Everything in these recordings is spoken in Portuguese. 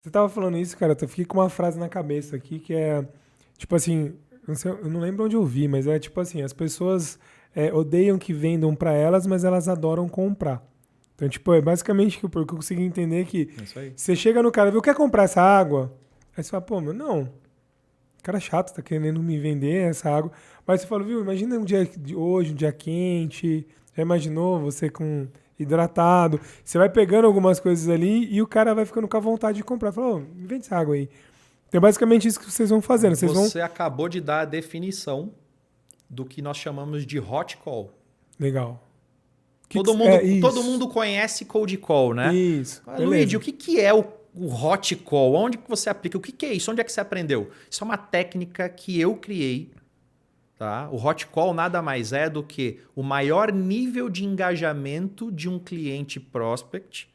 Você tava falando isso, cara, eu fiquei com uma frase na cabeça aqui que é, tipo assim, eu não lembro onde eu vi, mas é tipo assim, as pessoas odeiam que vendam pra elas, mas elas adoram comprar. Então, tipo, é basicamente o que eu consegui entender que É isso aí. você chega no cara, viu, quer comprar essa água? Aí você fala, pô, meu, não, cara chato, tá querendo me vender essa água. Mas você fala, viu, imagina um dia de hoje, um dia quente, já imaginou você com hidratado? Você vai pegando algumas coisas ali e o cara vai ficando com a vontade de comprar. Fala, ô, me vende essa água aí. Então é basicamente isso que vocês vão fazendo. Vocês vão. Você acabou de dar a definição do que nós chamamos de hot call. Legal. Todo Isso. mundo conhece cold call, né? Isso. Luigi, o Beleza. que é o hot call? Onde que você aplica? O que é isso? Onde é que você aprendeu? Isso é uma técnica que eu criei. Tá? O hot call nada mais é do que o maior nível de engajamento de um cliente prospect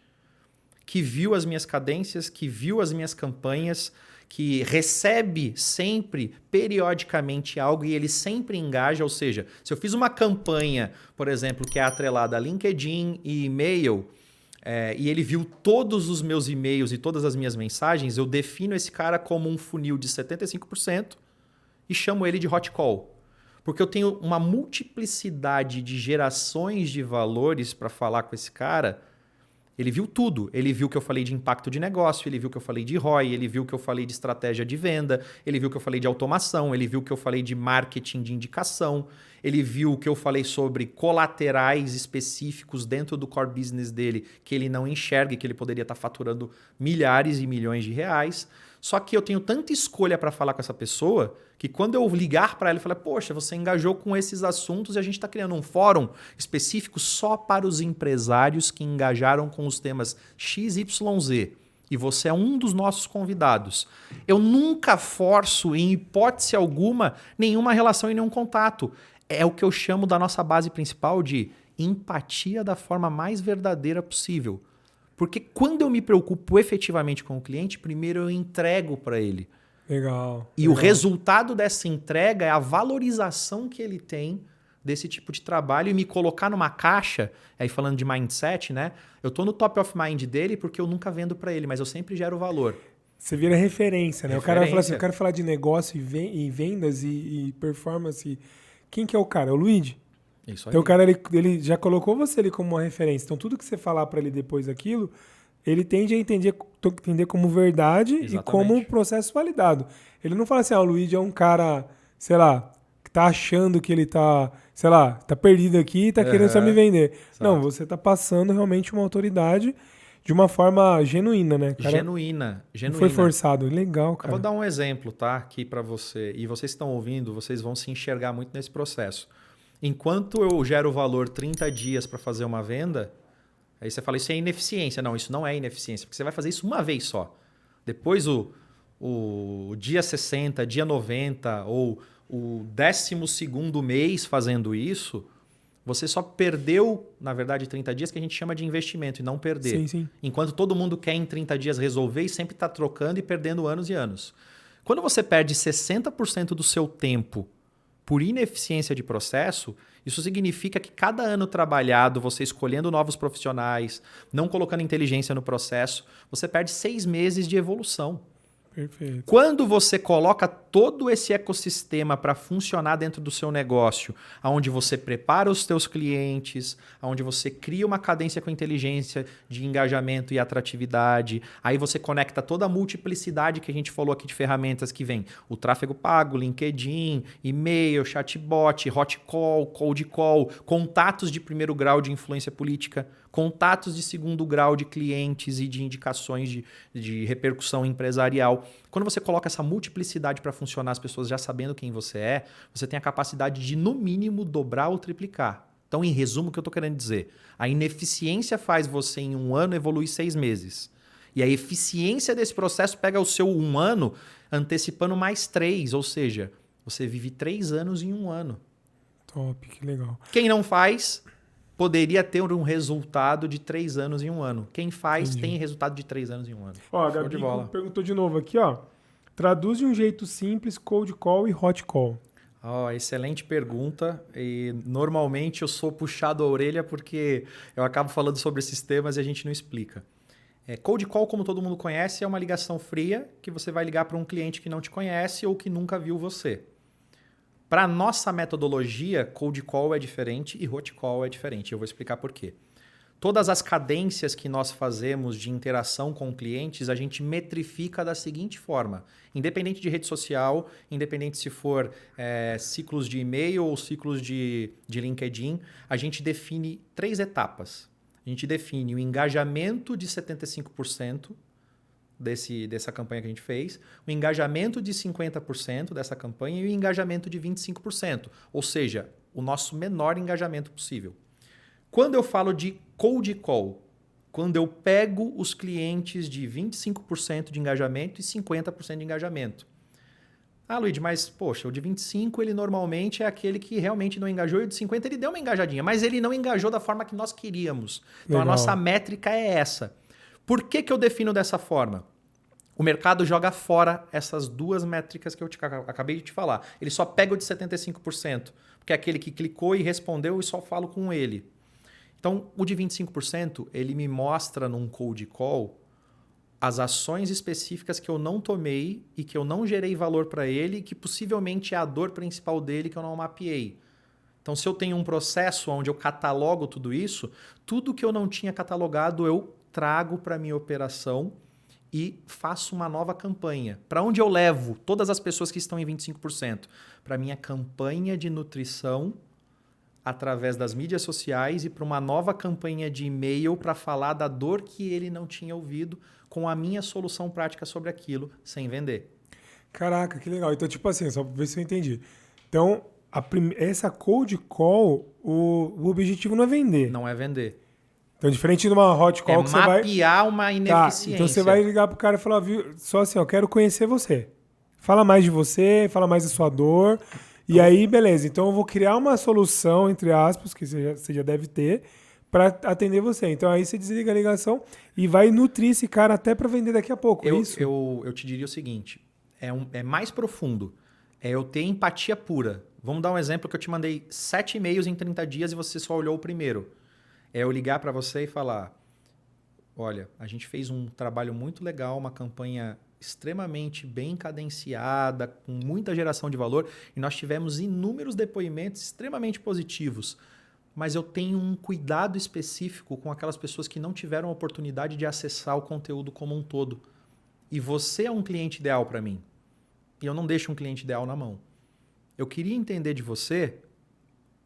que viu as minhas cadências, que viu as minhas campanhas, que recebe sempre, periodicamente, algo e ele sempre engaja. Ou seja, se eu fiz uma campanha, por exemplo, que é atrelada a LinkedIn e e-mail, e ele viu todos os meus e-mails e todas as minhas mensagens, eu defino esse cara como um funil de 75% e chamo ele de hot call. Porque eu tenho uma multiplicidade de gerações de valores para falar com esse cara. Ele viu tudo. Ele viu que eu falei de impacto de negócio, ele viu que eu falei de ROI, ele viu que eu falei de estratégia de venda, ele viu que eu falei de automação, ele viu que eu falei de marketing de indicação, ele viu que eu falei sobre colaterais específicos dentro do core business dele que ele não enxerga e que ele poderia estar faturando milhares e milhões de reais. Só que eu tenho tanta escolha para falar com essa pessoa que quando eu ligar para ela e falar, poxa, você engajou com esses assuntos e a gente está criando um fórum específico só para os empresários que engajaram com os temas XYZ. E você é um dos nossos convidados. Eu nunca forço, em hipótese alguma, nenhuma relação e nenhum contato. É o que eu chamo da nossa base principal de empatia da forma mais verdadeira possível. Porque quando eu me preocupo efetivamente com o cliente, primeiro eu entrego para ele. Legal. E o Legal. resultado dessa entrega é a valorização que ele tem desse tipo de trabalho e me colocar numa caixa, aí falando de mindset, né? Eu tô no top of mind dele porque eu nunca vendo para ele, mas eu sempre gero valor. Você vira referência, né? O cara vai falar assim, eu Referência. quero falar de negócio e vendas e performance. Quem que é o cara? É o Luigi. Isso Então o aí. cara ele já colocou você ali como uma referência. Então tudo que você falar para ele depois daquilo, ele tende a entender como verdade e como Exatamente. processo validado. Ele não fala assim, ah, o Luigi é um cara, sei lá, que tá achando que ele tá, sei lá, tá perdido aqui e tá querendo só me Aham. vender. Não, Exato. você tá passando realmente uma autoridade de uma forma genuína, né, cara? Genuína, Não foi genuína. forçado. Legal, Eu vou cara. dar um exemplo, tá? Aqui para você. E vocês que estão ouvindo, vocês vão se enxergar muito nesse processo. Enquanto eu gero valor 30 dias para fazer uma venda, aí você fala, isso é ineficiência. Não, isso não é ineficiência, porque você vai fazer isso uma vez só. Depois o dia 60, dia 90 ou o 12º mês fazendo isso, você só perdeu, na verdade, 30 dias que a gente chama de investimento e não Sim, perder. sim. Enquanto todo mundo quer em 30 dias resolver e sempre está trocando e perdendo anos e anos. Quando você perde 60% do seu tempo por ineficiência de processo, isso significa que cada ano trabalhado, você escolhendo novos profissionais, não colocando inteligência no processo, você perde 6 meses de evolução. Perfeito. Quando você coloca todo esse ecossistema para funcionar dentro do seu negócio, onde você prepara os seus clientes, onde você cria uma cadência com inteligência de engajamento e atratividade, aí você conecta toda a multiplicidade que a gente falou aqui de ferramentas que vem, o tráfego pago, LinkedIn, e-mail, chatbot, hot call, cold call, contatos de primeiro grau de influência política, contatos de segundo grau de clientes e de indicações de repercussão empresarial. Quando você coloca essa multiplicidade para funcionar, as pessoas já sabendo quem você é, você tem a capacidade de, no mínimo, dobrar ou triplicar. Então, em resumo, o que eu estou querendo dizer? A ineficiência faz você, em um ano, evoluir 6 meses. E a eficiência desse processo pega o seu um ano antecipando mais 3, ou seja, você vive 3 anos em um ano. Top, que legal. Quem não faz, poderia ter um resultado de 3 anos em um ano. Quem faz, Entendi. tem resultado de 3 anos em um ano. Ó, a Show de Gabi bola. perguntou de novo aqui, ó. Traduz de um jeito simples cold call e hot call. Oh, excelente pergunta. E normalmente eu sou puxado a orelha porque eu acabo falando sobre esses temas e a gente não explica. Cold call, como todo mundo conhece, é uma ligação fria que você vai ligar para um cliente que não te conhece ou que nunca viu você. Para a nossa metodologia, cold call é diferente e hot call é diferente. Eu vou explicar por quê. Todas as cadências que nós fazemos de interação com clientes, a gente metrifica da seguinte forma. Independente de rede social, independente se for ciclos de e-mail ou ciclos de LinkedIn, a gente define 3 etapas. A gente define o engajamento de 75% dessa campanha que a gente fez, o engajamento de 50% dessa campanha e o engajamento de 25%. Ou seja, o nosso menor engajamento possível. Quando eu falo de cold call, quando eu pego os clientes de 25% de engajamento e 50% de engajamento. Ah, Luigi, mas poxa, o de 25 ele normalmente é aquele que realmente não engajou e o de 50 ele deu uma engajadinha, mas ele não engajou da forma que nós queríamos. Então a nossa métrica é essa. Por que eu defino dessa forma? O mercado joga fora essas 2 métricas que eu acabei de te falar. Ele só pega o de 75%, porque é aquele que clicou e respondeu e só falo com ele. Então, o de 25%, ele me mostra num cold call as ações específicas que eu não tomei e que eu não gerei valor para ele e que possivelmente é a dor principal dele que eu não mapeei. Então, se eu tenho um processo onde eu catalogo tudo isso, tudo que eu não tinha catalogado eu trago para a minha operação e faço uma nova campanha. Para onde eu levo todas as pessoas que estão em 25%? Para a minha campanha de nutrição através das mídias sociais e para uma nova campanha de e-mail para falar da dor que ele não tinha ouvido com a minha solução prática sobre aquilo, sem vender. Caraca, que legal. Então, tipo assim, só para ver se eu entendi. Então, essa cold call, o objetivo não é vender. Não é vender. Então, diferente de uma hot call que você vai... mapear uma ineficiência. Tá, então você vai ligar pro cara e falar, viu, só assim, eu quero conhecer você. Fala mais de você, fala mais da sua dor. E aí, beleza. Então, eu vou criar uma solução, entre aspas, que você já deve ter, para atender você. Então, aí você desliga a ligação e vai nutrir esse cara até para vender daqui a pouco, isso? Eu te diria o seguinte, é mais profundo. É eu ter empatia pura. Vamos dar um exemplo que eu te mandei 7 e-mails em 30 dias e você só olhou o primeiro. É eu ligar para você e falar, olha, a gente fez um trabalho muito legal, uma campanha extremamente bem cadenciada, com muita geração de valor, e nós tivemos inúmeros depoimentos extremamente positivos. Mas eu tenho um cuidado específico com aquelas pessoas que não tiveram a oportunidade de acessar o conteúdo como um todo. E você é um cliente ideal para mim. E eu não deixo um cliente ideal na mão. Eu queria entender de você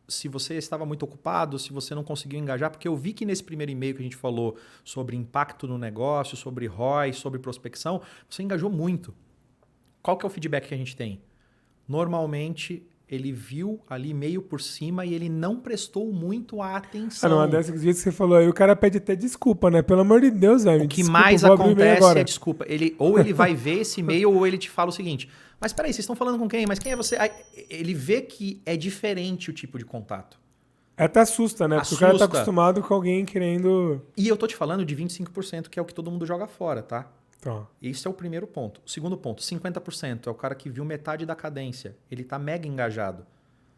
se você estava muito ocupado, se você não conseguiu engajar, porque eu vi que nesse primeiro e-mail que a gente falou sobre impacto no negócio, sobre ROI, sobre prospecção, você engajou muito. Qual que é o feedback que a gente tem? Normalmente, ele viu ali meio por cima e ele não prestou muito a atenção. Não, dessas vezes que você falou aí, o cara pede até desculpa, né? Pelo amor de Deus, velho. O que mais acontece é desculpa. Ou ele vai ver esse e-mail ou ele te fala o seguinte, mas peraí, vocês estão falando com quem? Mas quem é você? Aí, ele vê que é diferente o tipo de contato. Até assusta, né? Porque o cara tá acostumado com alguém querendo... E eu tô te falando de 25%, que é o que todo mundo joga fora, tá? Tá. Esse é o primeiro ponto. O segundo ponto, 50% é o cara que viu metade da cadência. Ele tá mega engajado.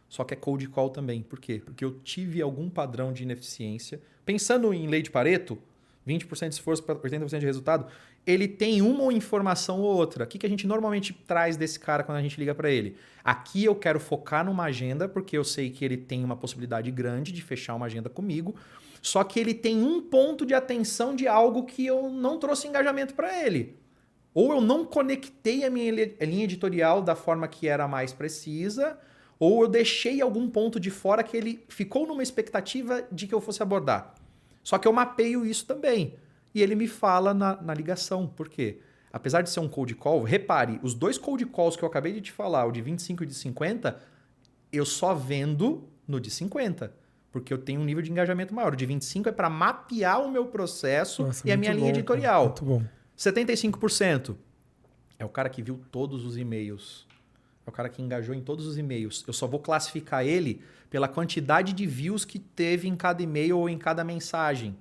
Só que é cold call também. Por quê? Porque eu tive algum padrão de ineficiência. Pensando em lei de Pareto, 20% de esforço para 80% de resultado, ele tem uma informação ou outra. O que a gente normalmente traz desse cara quando a gente liga para ele? Aqui eu quero focar numa agenda, porque eu sei que ele tem uma possibilidade grande de fechar uma agenda comigo, só que ele tem um ponto de atenção de algo que eu não trouxe engajamento para ele. Ou eu não conectei a minha linha editorial da forma que era mais precisa, ou eu deixei algum ponto de fora que ele ficou numa expectativa de que eu fosse abordar. Só que eu mapeio isso também. E ele me fala na ligação. Por quê? Apesar de ser um cold call, repare, os 2 cold calls que eu acabei de te falar, o de 25 e o de 50, eu só vendo no de 50. Porque eu tenho um nível de engajamento maior. O de 25 é para mapear o meu processo e a minha linha editorial. Muito bom. 75% é o cara que viu todos os e-mails. É o cara que engajou em todos os e-mails. Eu só vou classificar ele pela quantidade de views que teve em cada e-mail ou em cada mensagem.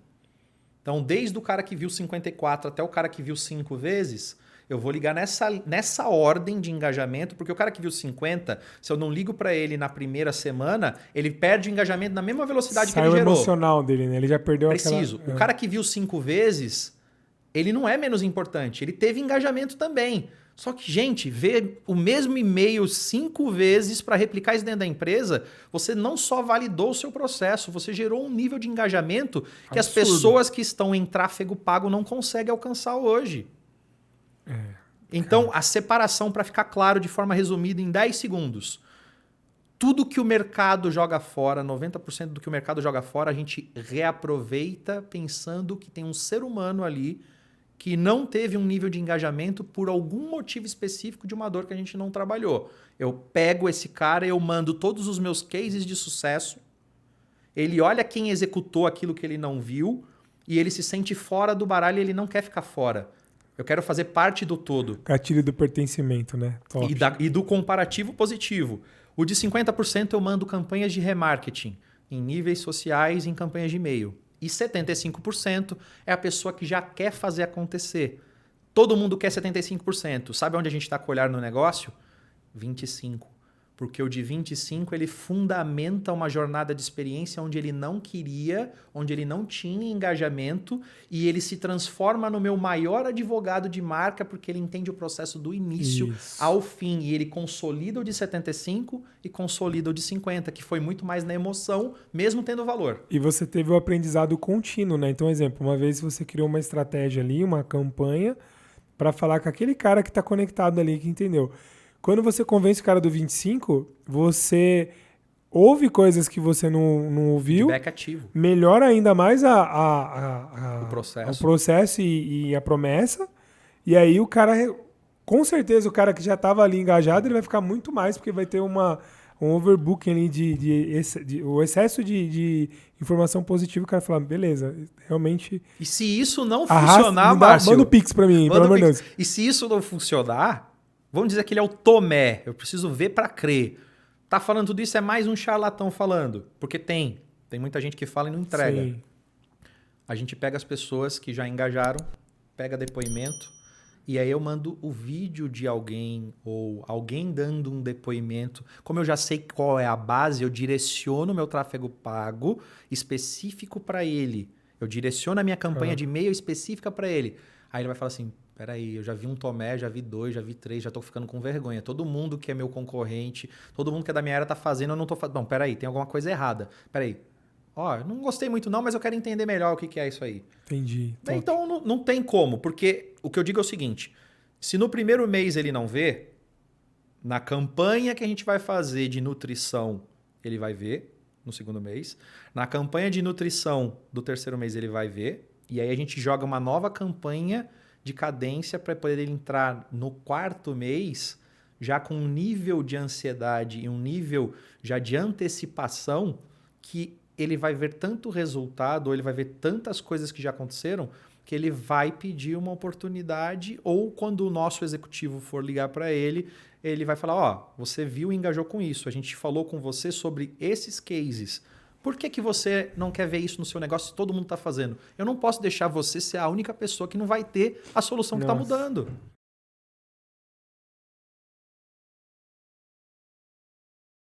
Então, desde o cara que viu 54 até o cara que viu 5 vezes, eu vou ligar nessa ordem de engajamento, porque o cara que viu 50, se eu não ligo para ele na primeira semana, ele perde o engajamento na mesma velocidade que ele gerou. Sai o emocional dele, né? Ele já perdeu Preciso. aquela... O cara que viu 5 vezes, ele não é menos importante. Ele teve engajamento também. Só que, gente, ver o mesmo e-mail 5 vezes para replicar isso dentro da empresa, você não só validou o seu processo, você gerou um nível de engajamento que as Absurdo. pessoas que estão em tráfego pago não conseguem alcançar hoje. Então, a separação, para ficar claro de forma resumida em 10 segundos. Tudo que o mercado joga fora, 90% do que o mercado joga fora, a gente reaproveita pensando que tem um ser humano ali que não teve um nível de engajamento por algum motivo específico de uma dor que a gente não trabalhou. Eu pego esse cara, eu mando todos os meus cases de sucesso, ele olha quem executou aquilo que ele não viu e ele se sente fora do baralho e ele não quer ficar fora. Eu quero fazer parte do todo. Gatilho do pertencimento, né? Top. E do comparativo positivo. O de 50% eu mando campanhas de remarketing em níveis sociais e em campanhas de e-mail. E 75% é a pessoa que já quer fazer acontecer. Todo mundo quer 75%. Sabe onde a gente está com o olhar no negócio? 25%. Porque o de 25% ele fundamenta uma jornada de experiência onde ele não queria, onde ele não tinha engajamento e ele se transforma no meu maior advogado de marca porque ele entende o processo do início ao fim. E ele consolida o de 75% e consolida o de 50%, que foi muito mais na emoção, mesmo tendo valor. E você teve o aprendizado contínuo, né? Então, exemplo, uma vez você criou uma estratégia ali, uma campanha, para falar com aquele cara que está conectado ali, que entendeu. Quando você convence o cara do 25, você ouve coisas que você não ouviu. Feedback ativo. Melhora ainda mais O processo. o processo e a promessa. E aí o cara, com certeza, o cara que já estava ali engajado, ele vai ficar muito mais, porque vai ter um overbooking ali o excesso de informação positiva. O cara fala, beleza, realmente... E se isso não funcionar, Márcio... Manda o Pix pra mim, pelo amor de Deus. E se isso não funcionar... Vamos dizer que ele é o Tomé. Eu preciso ver para crer. Tá falando tudo isso, é mais um charlatão falando. Porque tem muita gente que fala e não entrega. Sim. A gente pega as pessoas que já engajaram, pega depoimento, e aí eu mando o vídeo de alguém ou alguém dando um depoimento. Como eu já sei qual é a base, eu direciono o meu tráfego pago específico para ele. Eu direciono a minha campanha de e-mail específica para ele. Aí ele vai falar assim... Peraí, eu já vi um Tomé, já vi 2, já vi 3, já tô ficando com vergonha. Todo mundo que é meu concorrente, todo mundo que é da minha área tá fazendo, eu não tô fazendo. Não, peraí, tem alguma coisa errada. Peraí. Ó, eu não gostei muito não, mas eu quero entender melhor o que é isso aí. Entendi. Top. Então não tem como, porque o que eu digo é o seguinte, se no primeiro mês ele não vê, na campanha que a gente vai fazer de nutrição, ele vai ver no segundo mês. Na campanha de nutrição do terceiro mês ele vai ver. E aí a gente joga uma nova campanha de cadência para poder ele entrar no quarto mês já com um nível de ansiedade e um nível já de antecipação que ele vai ver tanto resultado, ou ele vai ver tantas coisas que já aconteceram, que ele vai pedir uma oportunidade, ou quando o nosso executivo for ligar para ele, ele vai falar, ó, você viu e engajou com isso, a gente falou com você sobre esses cases. Por que você não quer ver isso no seu negócio se todo mundo está fazendo? Eu não posso deixar você ser a única pessoa que não vai ter a solução que está mudando.